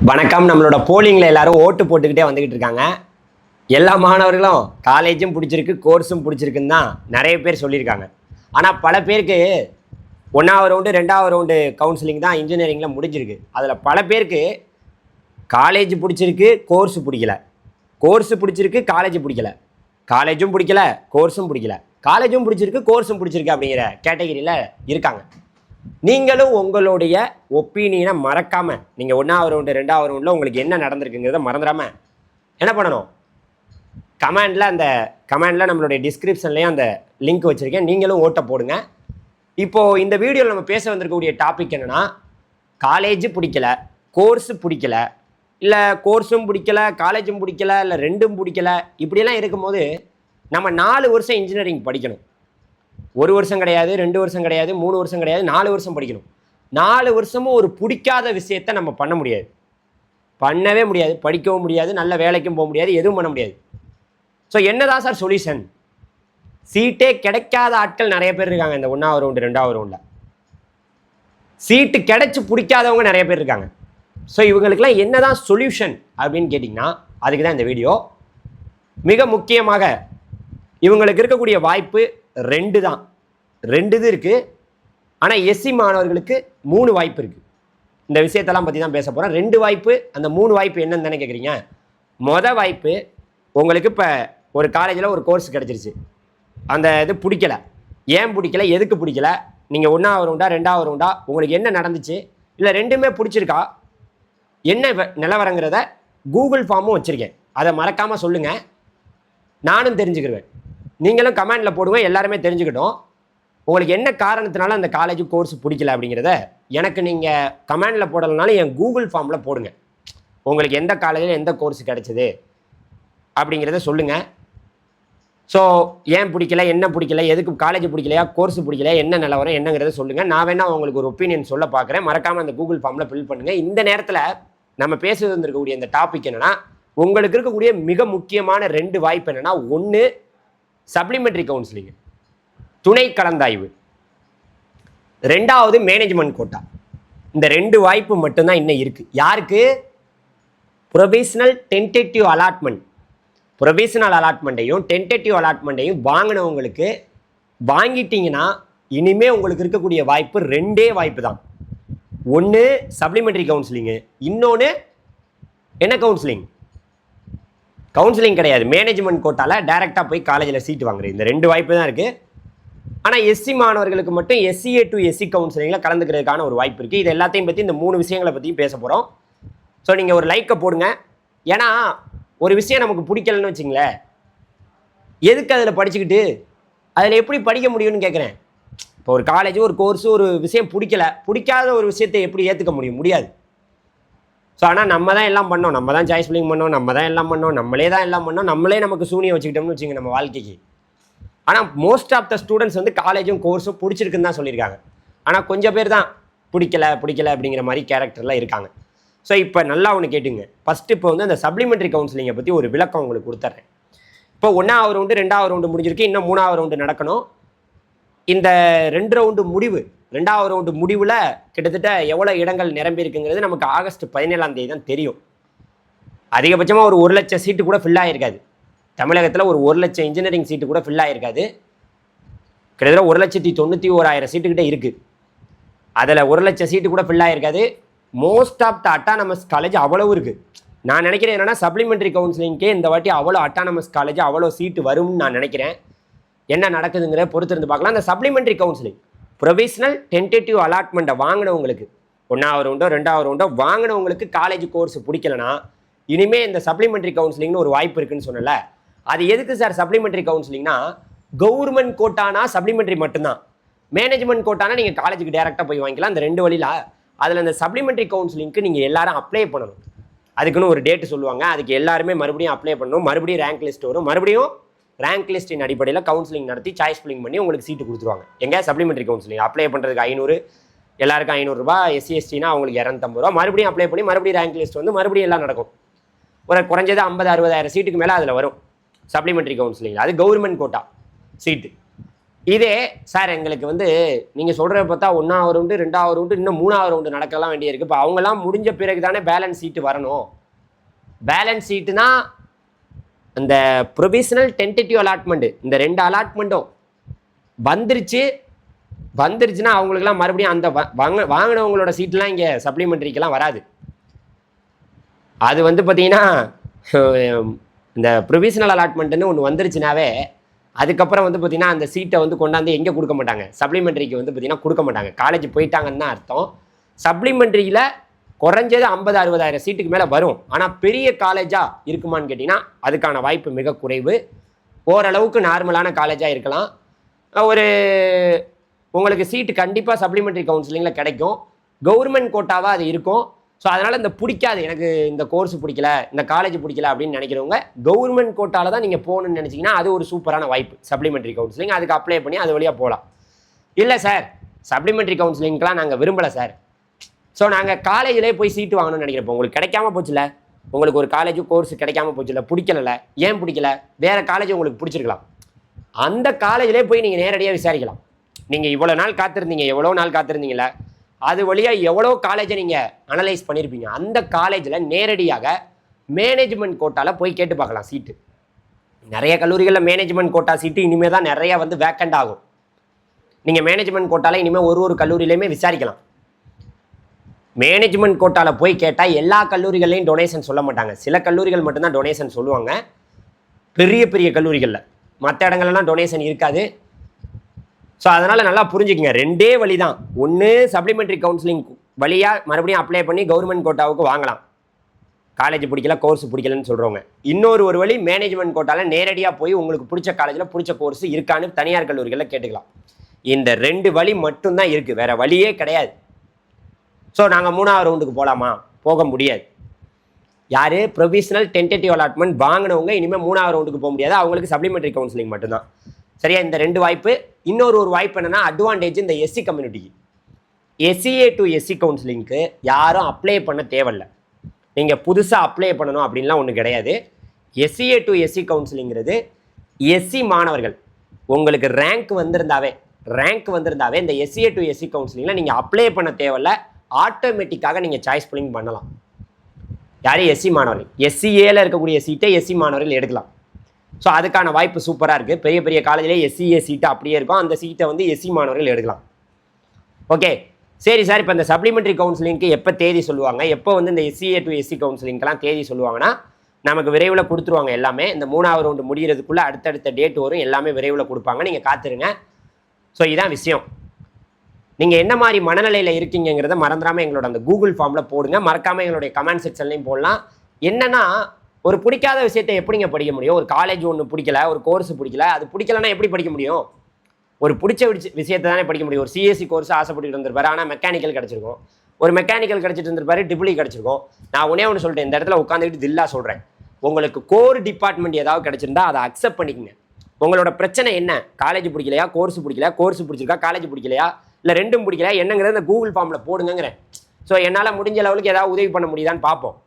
வணக்கம். நம்மளோட போலிங்கில் எல்லாரும் ஓட்டு போட்டுக்கிட்டே வந்துக்கிட்டு இருக்காங்க. எல்லா மாணவர்களும் காலேஜும் பிடிச்சிருக்கு, கோர்ஸும் பிடிச்சிருக்குன்னு தான் நிறைய பேர் சொல்லியிருக்காங்க. ஆனால் பல பேருக்கு 1வது ரவுண்டு 2வது ரவுண்டு கவுன்சிலிங் தான் இன்ஜினியரிங்கில் முடிஞ்சிருக்கு. அதில் பல பேருக்கு காலேஜ் பிடிச்சிருக்கு, கோர்ஸ் பிடிக்கல, கோர்ஸு பிடிச்சிருக்கு, காலேஜ் பிடிக்கல, காலேஜும் பிடிக்கல, கோர்ஸும் பிடிக்கல, காலேஜும் பிடிச்சிருக்கு, கோர்ஸும் பிடிச்சிருக்கு அப்படிங்கிற கேட்டகரியில் இருக்காங்க. நீங்களும் உங்களுடைய ஒப்பீனியனை மறக்காமல், நீங்கள் 1வது ரவுண்டு 2வது ரவுண்டில் உங்களுக்கு என்ன நடந்திருக்குங்கிறத மறந்துடாமல் என்ன பண்ணணும், கமெண்டில் நம்மளுடைய டிஸ்கிரிப்ஷன்லேயும் அந்த லிங்க் வச்சுருக்கேன், நீங்களும் ஓட்டை போடுங்க. இப்போது இந்த வீடியோவில் நம்ம பேச வந்திருக்கக்கூடிய டாபிக் என்னென்னா, காலேஜ் பிடிக்கல, கோர்ஸு பிடிக்கல, இல்லை கோர்ஸும் பிடிக்கல, காலேஜும் பிடிக்கல, இல்லை ரெண்டும் பிடிக்கல, இப்படியெல்லாம் இருக்கும்போது நம்ம 4 வருஷம் இன்ஜினியரிங் படிக்கணும். 1 வருஷம் கிடையாது, 2 வருஷம் கிடையாது, 3 வருஷம் கிடையாது, 4 வருஷம் படிக்கணும். 4 வருஷமும் ஒரு பிடிக்காத விஷயத்தை நம்ம பண்ண முடியாது, பண்ணவே முடியாது, படிக்கவும் முடியாது, நல்ல வேலைக்கும் போக முடியாது, எதுவும் பண்ண முடியாது. ஸோ என்னதான் சார் சொல்யூஷன்? சீட்டே கிடைக்காத ஆட்கள் நிறைய பேர் இருக்காங்க இந்த 1வது ரவுண்டு 2வது ரவுண்டில். சீட்டு கிடைச்சி பிடிக்காதவங்க நிறைய பேர் இருக்காங்க. ஸோ இவங்களுக்கெல்லாம் என்னதான் சொல்யூஷன் அப்படின்னு கேட்டிங்கன்னா, அதுக்கு தான் இந்த வீடியோ. மிக முக்கியமாக இவங்களுக்கு இருக்கக்கூடிய வாய்ப்பு 2 தான். 2 இது இருக்குது. ஆனால் எஸ்சி மாணவர்களுக்கு 3 வாய்ப்பு இருக்குது. இந்த விஷயத்தெல்லாம் பற்றி தான் பேச போகிறேன். 2 வாய்ப்பு, அந்த 3 வாய்ப்பு என்னன்னு தானே கேட்குறீங்க. வாய்ப்பு, உங்களுக்கு இப்போ ஒரு காலேஜில் ஒரு கோர்ஸ் கிடச்சிருச்சு, அந்த இது பிடிக்கல. ஏன் பிடிக்கல, எதுக்கு பிடிக்கல, நீங்கள் 1வது ரவுண்டா 2வது ரவுண்டா, உங்களுக்கு என்ன நடந்துச்சு, இல்லை ரெண்டுமே பிடிச்சிருக்கா, என்ன நிலவரங்கிறத கூகுள் ஃபார்மும் வச்சுருக்கேன், அதை மறக்காமல் சொல்லுங்கள், நானும் தெரிஞ்சுக்கிடுவேன். நீங்களும் கமெண்டில் போடுங்க, எல்லாருமே தெரிஞ்சுக்கிட்டோம். உங்களுக்கு என்ன காரணத்தினால அந்த காலேஜ் கோர்ஸ் பிடிக்கல அப்படிங்கிறத எனக்கு நீங்கள் கமெண்டில் போடலைனாலும் என் கூகுள் ஃபார்மில் போடுங்க. உங்களுக்கு எந்த காலேஜில் எந்த கோர்ஸ் கிடச்சிது அப்படிங்கிறத சொல்லுங்கள். ஸோ ஏன் பிடிக்கல, என்ன பிடிக்கல, எதுக்கு காலேஜ் பிடிக்கலையா, கோர்ஸ் பிடிக்கலையா, என்ன நிலவரம் என்னங்கிறத சொல்லுங்கள். நான் வேணால் உங்களுக்கு ஒரு ஒப்பீனியன் சொல்ல பார்க்குறேன். மறக்காமல் அந்த கூகுள் ஃபார்மில் ஃபில் பண்ணுங்கள். இந்த நேரத்தில் நம்ம பேசுவது வந்துருக்கக்கூடிய இந்த டாபிக் என்னென்னா, உங்களுக்கு இருக்கக்கூடிய மிக முக்கியமான 2 வாய்ப்பு என்னென்னா, 1 சப்ளிமெண்ட்ரி கவுன்சிலிங், துணை கலந்தாய்வு, 2வது மேனேஜ்மெண்ட் கோட்டா. இந்த 2 வாய்ப்பு மட்டும்தான் இன்னும் இருக்குது. யாருக்கு? ப்ரொவிஷனல் டென்டேட்டிவ் அலாட்மெண்ட், ப்ரொவிஷனல் அலாட்மெண்ட்டையும் டென்டேட்டிவ் அலாட்மெண்ட்டையும் வாங்கினவங்களுக்கு. வாங்கிட்டீங்கன்னா இனிமேல் உங்களுக்கு இருக்கக்கூடிய வாய்ப்பு 2 வாய்ப்பு தான். 1 சப்ளிமெண்ட்ரி கவுன்சிலிங்கு, இன்னொன்று என்ன கவுன்சிலிங்? கவுன்சிலிங் கிடையாது, மேனேஜ்மெண்ட் கோட்டாவில் டைரெக்டாக போய் காலேஜில் சீட்டு வாங்குறது. இந்த 2 வாய்ப்பு தான் இருக்குது. ஆனால் எஸ்சி மாணவர்களுக்கு மட்டும் SCA to SC கவுன்சிலிங்கில் கலந்துக்கிறதுக்கான ஒரு வாய்ப்பு இருக்குது. இது எல்லாத்தையும் பற்றி, இந்த 3 விஷயங்களை பற்றியும் பேச போகிறோம். ஸோ நீங்கள் ஒரு லைக்கை போடுங்க. ஏன்னா ஒரு விஷயம் நமக்கு பிடிக்கலன்னு வச்சுங்களேன், எதுக்கு அதில் படிச்சுக்கிட்டு அதில் எப்படி படிக்க முடியும்னு கேட்குறேன். இப்போ ஒரு காலேஜ், ஒரு கோர்ஸு, ஒரு விஷயம் பிடிக்காத ஒரு விஷயத்தை எப்படி ஏற்றுக்க முடியாது. ஸோ ஆனால் நம்ம தான் எல்லாம் பண்ணோம், நம்ம தான் சாய்ஸ் ஃபில்லிங் பண்ணோம், நம்ம தான் எல்லாம் பண்ணோம், நம்மளே தான் எல்லாம் பண்ணோம், நம்மளே நமக்கு சூனியம் வச்சுக்கிட்டோம்னு வச்சுங்க நம்ம வாழ்க்கைக்கு. ஆனால் மோஸ்ட் ஆஃப் த ஸ்டூடெண்ட்ஸ் வந்து காலேஜும் கோர்ஸும் பிடிச்சிருக்குன்னு தான் சொல்லியிருக்காங்க. ஆனால் கொஞ்சம் பேர் தான் பிடிக்கல அப்படிங்கிற மாதிரி கேரக்டர்லாம் இருக்காங்க. ஸோ இப்போ நல்லா ஒன்று கேட்டுங்க. ஃபஸ்ட்டு இப்போ வந்து அந்த சப்ளிமெண்ட்ரி கவுன்சிலிங்கை பற்றி ஒரு விளக்கம் உங்களுக்கு கொடுத்துட்றேன். இப்போ 1வது ரவுண்டு 2வது ரவுண்டு முடிஞ்சிருக்கு, இன்னும் 3வது ரவுண்டு நடக்கணும். இந்த 2 ரவுண்டு முடிவு, 2வது ரவுண்டு முடிவில் கிட்டத்தட்ட எவ்வளோ இடங்கள் நிரம்பி இருக்குங்கிறது நமக்கு ஆகஸ்ட் 17ஆம் தேதி தான் தெரியும். அதிகபட்சமாக ஒரு 1 லட்சம் சீட்டு கூட ஃபில் ஆகிருக்காது. தமிழகத்தில் ஒரு 1 லட்சம் இன்ஜினியரிங் சீட்டு கூட ஃபில் ஆகிருக்காது. கிட்டத்தட்ட 1,91,000 சீட்டுக்கிட்ட இருக்குது. அதில் 1 லட்சம் சீட்டு கூட ஃபில் ஆகிருக்காது. Most of the autonomous college அவ்வளவு இருக்குது. நான் நினைக்கிறேன் என்னென்னா, சப்ளிமெண்ட்ரி கவுன்சிலிங்கே இந்த வாட்டி அவ்வளோ அட்டானமஸ் காலேஜ் அவ்வளோ சீட்டு வரும்னு நான் நினைக்கிறேன். என்ன நடக்குதுங்கிற பொறுத்திருந்து பார்க்கலாம். அந்த சப்ளிமெண்ட்ரி கவுன்சிலிங், ப்ரொவிஷனல் டென்டேட்டிவ் அலாட்மெண்ட்டை வாங்கினவங்களுக்கு, 1வது ரவுண்டோ 2வது ரவுண்டோ வாங்கினவங்களுக்கு காலேஜ் கோர்ஸ் பிடிக்கலனா, இனிமேல் இந்த சப்ளிமெண்ட்ரி கவுன்சிலிங்னு ஒரு வாய்ப்பு இருக்குன்னு சொன்னல. அது எதுக்கு சார் சப்ளிமெண்ட்ரி கவுன்சிலிங்னா, கவர்மெண்ட் கோட்டானா சப்ளிமெண்ட்ரி மட்டும்தான், மேனேஜ்மெண்ட் கோட்டானா நீங்கள் காலேஜுக்கு டேரெக்டாக போய் வாங்கிக்கலாம். அந்த 2 வழியில் அதில் அந்த சப்ளிமெண்ட்ரி கவுன்சிலிங்க்கு நீங்கள் எல்லாரும் அப்ளை பண்ணணும். அதுக்குன்னு ஒரு டேட்டு சொல்லுவாங்க, அதுக்கு எல்லாருமே மறுபடியும் அப்ளை பண்ணணும். மறுபடியும் ரேங்க் லிஸ்ட் வரும், மறுபடியும் ரேங்க் லிஸ்ட்டின் அடிப்படையில் கவுன்சிலிங் நடத்தி சாய்ஸ் ஃபில்லிங் பண்ணி உங்களுக்கு சீட்டு கொடுத்துருவாங்க. எங்கே? சப்ளிமெண்ட்ரி கவுன்சிலிங் அப்ளை பண்ணுறதுக்கு 500, எல்லாருக்கும் 500 ரூபா, SC STனா அவங்களுக்கு 250 ரூபா. மறுபடியும் அப்ளை பண்ணி மறுபடியும் ரேங்க் லிஸ்ட் வந்து மறுபடியும் எல்லாம் நடக்கும். ஒரு குறைஞ்சது 50,000-60,000 சீட்டுக்கு மேலே அதில் வரும் சப்ளிமெண்ட்ரி கவுன்சிலிங். அது கவர்மெண்ட் கோட்டா சீட்டு. இதே சார் எங்களுக்கு வந்து நீங்கள் சொல்கிறத பார்த்தா 1வது ரவுண்டு 2வது ரவுண்டு இன்னும் 3வது ரவுண்டு நடக்கலாம் வேண்டியிருக்கு. இப்போ அவங்கெல்லாம் முடிஞ்ச பிறகு தானே பேலன்ஸ் சீட்டு வரணும். பேலன்ஸ் சீட்டுனா இந்த ப்ரொவிஷனல் டென்டேட்டிவ் அலாட்மெண்ட்டு இந்த 2 அலாட்மெண்ட்டும் வந்துருச்சுன்னா அவங்களுக்குலாம் மறுபடியும் அந்த வாங்கினவங்களோட சீட்லாம் இங்கே சப்ளிமெண்ட்ரிக்கெல்லாம் வராது. அது வந்து பார்த்தீங்கன்னா இந்த ப்ரொவிஷனல் அலாட்மெண்ட்டுன்னு ஒன்று வந்துருச்சுனாவே அதுக்கப்புறம் வந்து பார்த்தீங்கன்னா அந்த சீட்டை வந்து கொண்டாந்து எங்கே கொடுக்க மாட்டாங்க, சப்ளிமெண்ட்ரிக்கு வந்து பார்த்தீங்கன்னா கொடுக்க மாட்டாங்க. காலேஜ் போயிட்டாங்கன்னு தான் அர்த்தம். சப்ளிமெண்ட்ரியில் குறைஞ்சது 50,000-60,000 சீட்டுக்கு மேலே வரும். ஆனால் பெரிய காலேஜாக இருக்குமான்னு கேட்டிங்கன்னா அதுக்கான வாய்ப்பு மிக குறைவு. ஓரளவுக்கு நார்மலான காலேஜாக இருக்கலாம். ஒரு உங்களுக்கு சீட்டு கண்டிப்பாக சப்ளிமெண்ட்ரி கவுன்சிலிங்கில் கிடைக்கும். கவர்மெண்ட் கோட்டாவாக அது இருக்கும். ஸோ அதனால் இந்த பிடிக்காது, எனக்கு இந்த கோர்ஸ் பிடிக்கல, இந்த காலேஜ் பிடிக்கல அப்படின்னு நினைக்கிறவங்க கவர்மெண்ட் கோட்டாவில் தான் நீங்கள் போகணுன்னு நினச்சிங்கன்னா அது ஒரு சூப்பரான வாய்ப்பு. சப்ளிமெண்ட்ரி கவுன்சிலிங் அதுக்கு அப்ளை பண்ணி அது வழியாக போகலாம். இல்லை சார் சப்ளிமெண்ட்ரி கவுன்சிலிங்க்கெலாம் நாங்கள் விரும்பலை சார், ஸோ நாங்கள் காலேஜிலே போய் சீட்டு வாங்கணும்னு நினைக்கிறப்போ உங்களுக்கு கிடைக்காம போச்சுல, உங்களுக்கு ஒரு காலேஜ் கோர்ஸ் கிடைக்காம போச்சுல, பிடிக்கல, ஏன் பிடிக்கல, வேறு காலேஜ் உங்களுக்கு பிடிச்சிருக்கலாம், அந்த காலேஜிலே போய் நீங்கள் நேரடியாக விசாரிக்கலாம். நீங்கள் இவ்வளோ நாள் காத்திருந்தீங்க, எவ்வளோ நாள் காத்திருந்தீங்கள, அது வழியாக எவ்வளோ காலேஜை நீங்கள் அனலைஸ் பண்ணியிருப்பீங்க. அந்த காலேஜில் நேரடியாக மேனேஜ்மெண்ட் கோட்டாவில் போய் கேட்டு பார்க்கலாம் சீட்டு. நிறைய கல்லூரிகளில் மேனேஜ்மெண்ட் கோட்டா சீட்டு இனிமேல் தான் நிறையா வந்து வேக்கண்ட் ஆகும். நீங்கள் மேனேஜ்மெண்ட் கோட்டாவில் இனிமேல் ஒரு கல்லூரியிலையுமே விசாரிக்கலாம். மேனேஜ்மெண்ட் கோட்டாவில் போய் கேட்டால் எல்லா கல்லூரிகள்லையும் டொனேஷன் சொல்ல மாட்டாங்க. சில கல்லூரிகள் மட்டும்தான் டொனேஷன் சொல்லுவாங்க, பெரிய பெரிய கல்லூரிகளில். மற்ற இடங்கள்லாம் டொனேஷன் இருக்காது. ஸோ அதனால் நல்லா புரிஞ்சுக்கங்க, 2 வழி தான். ஒன்று சப்ளிமெண்ட்ரி கவுன்சிலிங் வழியாக மறுபடியும் அப்ளை பண்ணி கவர்மெண்ட் கோட்டாவுக்கு வாங்கலாம், காலேஜ் பிடிக்கல கோர்ஸ் பிடிக்கலன்னு சொல்கிறவங்க. ஒரு வழி மேனேஜ்மெண்ட் கோட்டாவில் நேரடியாக போய் உங்களுக்கு பிடிச்ச காலேஜில் பிடிச்ச கோர்ஸ் இருக்கான்னு தனியார் கல்லூரிகளில் கேட்டுக்கலாம். இந்த 2 வழி மட்டும்தான் இருக்குது, வேறு வழியே கிடையாது. ஸோ நாங்கள் 3வது ரவுண்டுக்கு போகலாமா? போக முடியாது. யார் ப்ரொவிஷனல் டென்டேட்டிவ் அலாட்மெண்ட் வாங்கினவங்க இனிமேல் 3வது ரவுண்டுக்கு போக முடியாது, அவங்களுக்கு சப்ளிமெண்ட்ரி கவுன்சிலிங் மட்டும்தான். சரியா? இந்த 2 வாய்ப்பு. ஒரு வாய்ப்பு என்னென்னா அட்வான்டேஜ் இந்த எஸ்சி கம்யூனிட்டிக்கு. எஸ்சிஏ டு எஸ்சி கவுன்சிலிங்க்கு யாரும் அப்ளை பண்ண தேவையில்லை. நீங்கள் புதுசாக அப்ளை பண்ணணும் அப்படின்லாம் ஒன்றும் கிடையாது. எஸ்சிஏ டு எஸ்சி கவுன்சிலிங்கிறது எஸ்சி மாணவர்கள் உங்களுக்கு ரேங்க் வந்திருந்தாவே இந்த எஸ்சிஏ டு எஸ்சி கவுன்சிலிங்கில் நீங்கள் அப்ளை பண்ண தேவையில்லை, ஆட்டோமேட்டிக்காக நீங்கள் சாய்ஸ் புல்லிங் பண்ணலாம். யாரும் எஸ்சி மாணவர்கள் எஸ்சிஏல இருக்கக்கூடிய சீட்டை எஸ்சி மாணவர்கள் எடுக்கலாம். ஸோ அதுக்கான வாய்ப்பு சூப்பராக இருக்குது. பெரிய பெரிய காலேஜிலே எஸ்சிஏ சீட்டு அப்படியே இருக்கும், அந்த சீட்டை வந்து எஸ்சி மாணவர்கள் எடுக்கலாம். ஓகே சரி சார், இப்போ இந்த சப்ளிமெண்ட்ரி கவுன்சிலிங்க்கு எப்போ தேதி சொல்லுவாங்க, எப்போ வந்து இந்த எஸ்சிஏ டு எஸ்சி கவுன்சிலிங்க்கெலாம் தேதி சொல்லுவாங்கன்னா நமக்கு விரைவில் கொடுத்துருவாங்க. எல்லாமே இந்த 3வது ரவுண்டு முடிகிறதுக்குள்ளே அடுத்தடுத்த டேட் வரும், எல்லாமே விரைவில் கொடுப்பாங்க, நீங்கள் காத்துருங்க. ஸோ இதான் விஷயம். நீங்கள் என்ன மாதிரி மனநிலையில் இருக்கீங்கிறத மறந்துடாமல் எங்களோட அந்த கூகுள் ஃபார்மில் போடுங்க. மறக்காமல் எங்களுடைய கமெண்ட் செக்ஷன்லையும் போடலாம். என்னென்னா ஒரு பிடிக்காத விஷயத்தை எப்படிங்க படிக்க முடியும்? ஒரு காலேஜ் ஒன்று பிடிக்கல, ஒரு கோர்ஸ் பிடிக்கல, அது பிடிக்கலன்னா எப்படி படிக்க முடியும்? ஒரு பிடிச்ச விஷயத்தை தானே படிக்க முடியும். ஒரு சிஎஸ்சி கோர்ஸ் ஆசைப்பட்டு இருந்திருப்பாரு, ஆனால் மெக்கானிக்கல் கிடச்சிருக்கும். ஒரு மெக்கானிக்கல் கிடச்சிட்டு இருந்திருப்பாரு, டிப்ளி கிடச்சிருக்கும். நான் ஒன்று சொல்லிட்டேன், இந்த இடத்துல உட்காந்துக்கிட்டு தில்லா சொல்கிறேன், உங்களுக்கு கோர் டிபார்ட்மெண்ட் ஏதாவது கிடச்சிருந்தா அதை அக்செப்ட் பண்ணிக்கங்க. உங்களோட பிரச்சனை என்ன? காலேஜ் பிடிக்கலையா, கோர்ஸ் பிடிக்கலையா, கோர்ஸ் பிடிச்சிருக்கா, காலேஜ் பிடிக்கலையா, இல்லை ரெண்டும் பிடிக்கலையா என்னங்கிறத இந்த கூகுள் ஃபார்மில் போடுங்கிறேன். ஸோ என்னால் முடிஞ்ச லெவலுக்கு ஏதாவது உதவி பண்ண முடியுதான்னு பார்ப்போம்.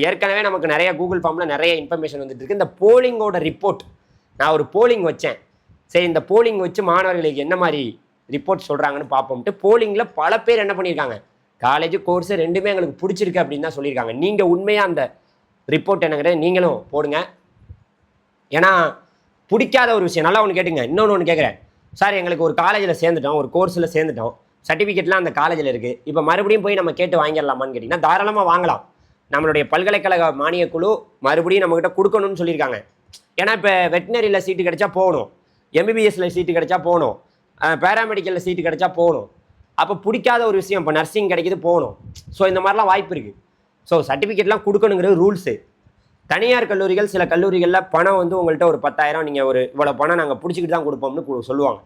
ஏற்கனவே நமக்கு நிறைய கூகுள் ஃபார்மில் நிறைய இன்ஃபர்மேஷன் வந்துட்டு இருக்கு. இந்த போலிங்கோட ரிப்போர்ட், நான் ஒரு போலிங் வச்சேன். சரி, இந்த போலிங் வச்சு மாணவர்களுக்கு என்ன மாதிரி ரிப்போர்ட் சொல்கிறாங்கன்னு பார்ப்போம்ட்டு போலிங்கில் பல பேர் என்ன பண்ணியிருக்காங்க, காலேஜ் கோர்ஸ் ரெண்டுமே எங்களுக்கு பிடிச்சிருக்கு அப்படின்னு தான் சொல்லியிருக்காங்க. நீங்கள் உண்மையாக அந்த ரிப்போர்ட் என்னங்கிறத நீங்களும் போடுங்க. ஏன்னா பிடிக்காத ஒரு விஷயம் நல்லா ஒன்று கேட்டுங்க. இன்னொன்று கேட்குறேன் சார், எங்களுக்கு ஒரு காலேஜில் சேர்ந்துட்டோம், ஒரு கோர்ஸில் சேர்ந்துட்டோம், சர்டிஃபிகேட்லாம் அந்த காலேஜில் இருக்குது, இப்போ மறுபடியும் போய் நம்ம கேட்டு வாங்கிடலாமான்னு கேட்டிங்கன்னா தாராளமாக வாங்கலாம். நம்மளுடைய பல்கலைக்கழக மானியக்குழு மறுபடியும் நம்மக்கிட்ட கொடுக்கணும்னு சொல்லியிருக்காங்க. ஏன்னா இப்போ வெட்டினரியில் சீட்டு கிடைச்சா போகணும், எம்பிபிஎஸ்சில் சீட்டு கிடைச்சா போகணும், பேராமெடிக்கலில் சீட்டு கிடைச்சா போகணும். அப்போ பிடிக்காத ஒரு விஷயம் இப்போ நர்சிங் கிடைக்கிது போகணும். ஸோ இந்த மாதிரிலாம் வாய்ப்பு இருக்குது. ஸோ சர்டிஃபிகேட்லாம் கொடுக்கணுங்கிறது ரூல்ஸு. தனியார் கல்லூரிகள் சில கல்லூரிகளில் பணம் வந்து உங்கள்கிட்ட ஒரு 10,000 நீங்கள் ஒரு இவ்வளோ பணம் நாங்கள் பிடிச்சிக்கிட்டு தான் கொடுப்போம்னு சொல்லுவாங்க.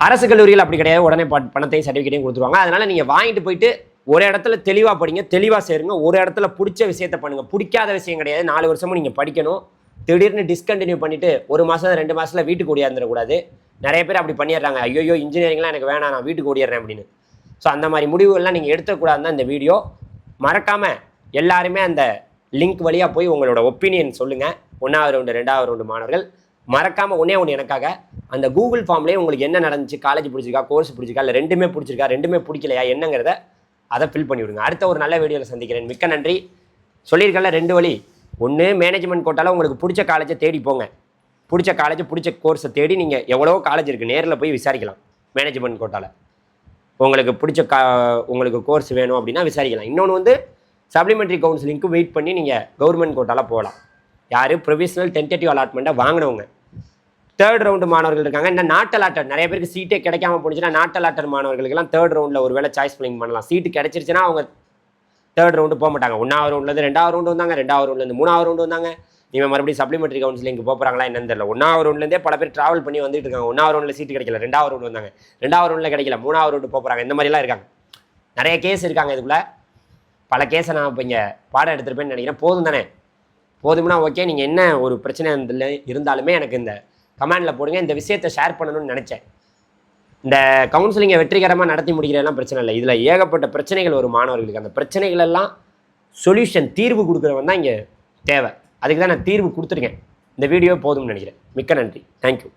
அரசு கல்லூரிகள் அப்படி கிடையாது, உடனே பணத்தையும் சர்டிஃபிகேட்டையும் கொடுத்துருவாங்க. அதனால் நீங்கள் வாங்கிட்டு போயிட்டு ஒரு இடத்துல தெளிவாக படிங்க, தெளிவாக சேருங்க, ஒரு இடத்துல பிடிச்ச விஷயத்தை பண்ணுங்கள். பிடிக்காத விஷயம் கிடையாது. 4 வருஷமும் நீங்கள் படிக்கணும். திடீர்னு டிஸ்கண்டினியூ பண்ணிவிட்டு 1 மாதம் 2 மாதத்தில் வீட்டுக்கு ஓடியாந்துடக்கூடாது. நிறைய பேர் அப்படி பண்ணிடுறாங்க, ஐயோ இன்ஜினியரிங்லாம் எனக்கு வேணாம், நான் வீட்டுக்கு ஓடிடுறேன் அப்படின்னு. ஸோ அந்த மாதிரி முடிவுகள்லாம் நீங்கள் எடுத்துக்கூடாதுன்னு தான் இந்த வீடியோ. மறக்காமல் எல்லாருமே அந்த லிங்க் வழியாக போய் உங்களோட ஒப்பீனியன் சொல்லுங்கள். 1வது ரவுண்டு 2வது ரவுண்டு மாணவர்கள் மறக்காமல் ஒன்று எனக்காக அந்த கூகுள் ஃபார்ம்லேயே உங்களுக்கு என்ன நடந்துச்சு, காலேஜ் பிடிச்சிருக்கா, கோர்ஸ் பிடிச்சிருக்கா, இல்லை ரெண்டுமே பிடிச்சிருக்கா, ரெண்டுமே பிடிக்கலையா என்னங்கிறத அதை ஃபில் பண்ணி விடுங்க. அடுத்த ஒரு நல்ல வீடியோவில் சந்திக்கிறேன். மிக்க நன்றி. சொல்லியிருக்கல 2 வழி. ஒன்று, மேனேஜ்மெண்ட் கோட்டாவில் உங்களுக்கு பிடிச்ச காலேஜை தேடி போங்க. பிடிச்ச காலேஜ் பிடிச்ச கோர்ஸை தேடி நீங்கள் எவ்வளோ காலேஜ் இருக்குது நேரில் போய் விசாரிக்கலாம். மேனேஜ்மெண்ட் கோட்டாவில் உங்களுக்கு பிடிச்ச உங்களுக்கு கோர்ஸ் வேணும் அப்படின்னா விசாரிக்கலாம். இன்னொன்று வந்து சப்ளிமெண்ட்ரி கவுன்சிலிங்க்கு வெயிட் பண்ணி நீங்கள் கவர்மெண்ட் கோட்டாவில் போகலாம். யார் ப்ரொவிஷனல் டென்டேட்டிவ் அலாட்மெண்ட்டை வாங்கினவங்க. 3rd ரவுண்டு மாணவர்கள் இருக்காங்க. இன்னும் நாட் அலாட்டட் நிறைய பேருக்கு சீட்டே கிடைக்காம போணுச்சுன்னா நாட் அலாட்டட் மாணவர்களுக்கெல்லாம் 3rd ரவுண்டில் ஒரு வேளை சாய்ஸ் ஃபில்லிங் பண்ணலாம். சீட்டு கிடைச்சிருச்சுன்னா அவங்க 3rd ரவுண்டு போக மாட்டாங்க. 1வது ரவுண்ட்லேருந்து 2வது ரவுண்டு வந்தாங்க, 2வது ரவுண்ட்லேருந்து 3வது ரவுண்டு வந்தாங்க. நீங்கள் மறுபடியும் சப்ளிமெண்ட்ரி கவுன்சிலிங்க்கு போகிறாங்களா என்னன்னு தெரியல. 1வது ரவுண்ட்லேருந்தே பல பேர் ட்ராவல் பண்ணி வந்துட்டு இருக்காங்க. 1வது ரவுண்டில் சீட்டு கிடைக்கல, 2வது ரவுண்டு வந்தாங்க, 2வது ரவுண்டில் கிடைக்கல, 3வது ரவுண்டு போகிறாங்க. இந்த மாதிரிலாம் இருக்காங்க. நிறைய கேஸ் இருக்காங்க. இதுக்குள்ள பல கேஸை நான் இப்போ இங்கே பாடம் எடுத்துருப்பேன்னு நினைக்கிறேன். போதும் தானே? போதும்னா ஓகே. நீங்கள் என்ன ஒரு பிரச்சனை இருந்தாலுமே எனக்கு இந்த கமெண்டில் போடுங்க. இந்த விஷயத்தை ஷேர் பண்ணணும்னு நினச்சேன். இந்த கவுன்சிலிங்கை வெற்றிகரமாக நடத்தி முடிக்கிறதெல்லாம் பிரச்சனை இல்லை. இதில் ஏகப்பட்ட பிரச்சனைகள் ஒரு மாணவர்களுக்கு. அந்த பிரச்சனைகள் எல்லாம் சொல்யூஷன் தீர்வு கொடுக்குறவன் தான் இங்கே தேவை. அதுக்கு தான் நான் தீர்வு கொடுத்துருக்கேன். இந்த வீடியோ போதும்னு நினைக்கிறேன். மிக்க நன்றி. தேங்க்யூ.